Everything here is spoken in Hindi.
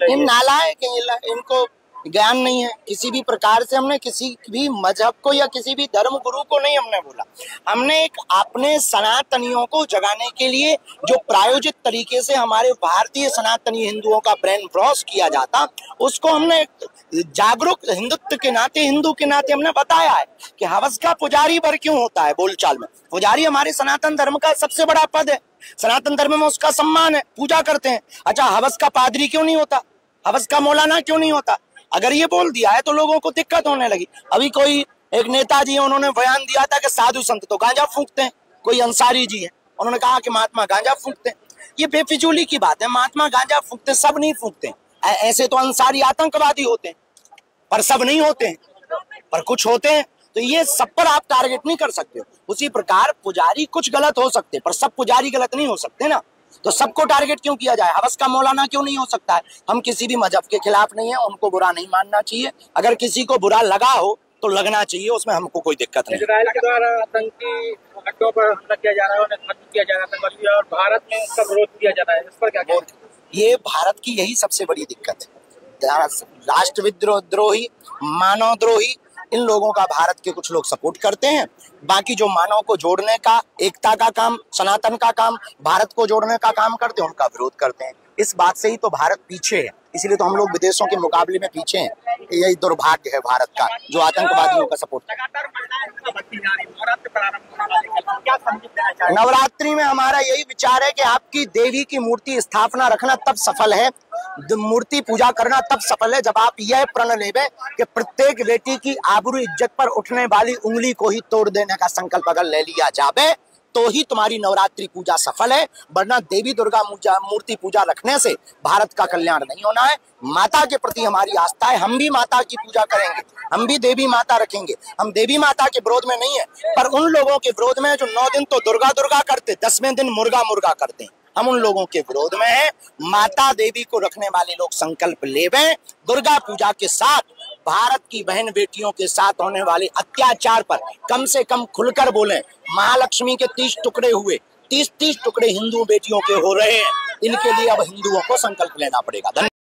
इन नालायक हैं, इनको ज्ञान नहीं है किसी भी प्रकार से। हमने किसी भी मजहब को या किसी भी धर्म गुरु को नहीं हमने बोला, हमने एक अपने सनातनियों को जगाने के लिए जो प्रायोजित तरीके से हमारे भारतीय सनातनी हिंदुओं का ब्रेन वॉश किया जाता, उसको हमने जागरूक हिंदुत्व के नाते, हिंदू के नाते हमने बताया है कि हवस का पुजारी वर क्यों होता है। बोलचाल में पुजारी हमारे सनातन धर्म का सबसे बड़ा पद है, सनातन धर्म में उसका सम्मान है, पूजा करते हैं। अच्छा, हवस का पादरी क्यों नहीं होता, हवस का मौलाना क्यों नहीं होता? अगर ये बोल दिया है तो लोगों को दिक्कत होने लगी। अभी कोई एक नेताजी है, उन्होंने बयान दिया था कि साधु संत तो गांजा फूंकते हैं। कोई अंसारी जी है, उन्होंने कहा कि महात्मा गांजा फूंकते हैं। ये बेफिजूली की बात है, महात्मा गांजा फूंकते, सब नहीं फूंकते। ऐसे तो अंसारी आतंकवादी होते हैं, पर सब नहीं होते हैं, पर कुछ होते हैं। तो ये सब पर आप टारगेट नहीं कर सकते। उसी प्रकार पुजारी कुछ गलत हो सकते, पर सब पुजारी गलत नहीं हो सकते ना। तो सबको टारगेट क्यों किया जाए? हवस का मौलाना क्यों नहीं हो सकता है? हम किसी भी मजहब के खिलाफ नहीं है, उनको बुरा नहीं मानना चाहिए। अगर किसी को बुरा लगा हो तो लगना चाहिए, उसमें हमको कोई दिक्कत नहीं। इजराइल के द्वारा आतंकी अड्डों पर हमला किया जा रहा है, उन्हें खत्म किया जा रहा है, और भारत में उसका विरोध किया जा रहा है, इस पर क्या कहते हैं? ये भारत की यही सबसे बड़ी दिक्कत है। राष्ट्रविद्रोही, मानवद्रोही, इन लोगों का भारत के कुछ लोग सपोर्ट करते हैं। बाकी जो मानव को जोड़ने का, एकता का काम, सनातन का काम, भारत को जोड़ने का काम करते हैं, उनका विरोध करते हैं। इस बात से ही तो भारत पीछे है, इसलिए तो हम लोग विदेशों के मुकाबले में पीछे हैं। यही दुर्भाग्य है भारत का, जो आतंकवादियों का सपोर्ट। नवरात्रि में हमारा यही विचार है कि आपकी देवी की मूर्ति स्थापना रखना तब सफल है, मूर्ति पूजा करना तब सफल है, जब आप यह प्रण लेवे कि प्रत्येक बेटी की आबरू इज्जत पर उठने वाली उंगली को ही तोड़ देने का संकल्प अगर ले लिया जावे तो ही तुम्हारी नवरात्रि पूजा सफल है। वरना देवी दुर्गा मूर्ति पूजा रखने से भारत का कल्याण नहीं होना है। माता के प्रति हमारी आस्था है, हम भी माता की पूजा करेंगे, हम भी देवी माता रखेंगे। हम देवी माता के विरोध में नहीं है, पर उन लोगों के विरोध में जो 9 दिन तो दुर्गा दुर्गा करते, 10वें दिन मुर्गा मुर्गा करते हैं, हम उन लोगों के विरोध में हैं। माता देवी को रखने वाले लोग संकल्प लेवें, दुर्गा पूजा के साथ भारत की बहन बेटियों के साथ होने वाले अत्याचार पर कम से कम खुलकर बोलें। महालक्ष्मी के 30 टुकड़े हुए, 30 टुकड़े हिंदू बेटियों के हो रहे हैं, इनके लिए अब हिंदुओं को संकल्प लेना पड़ेगा।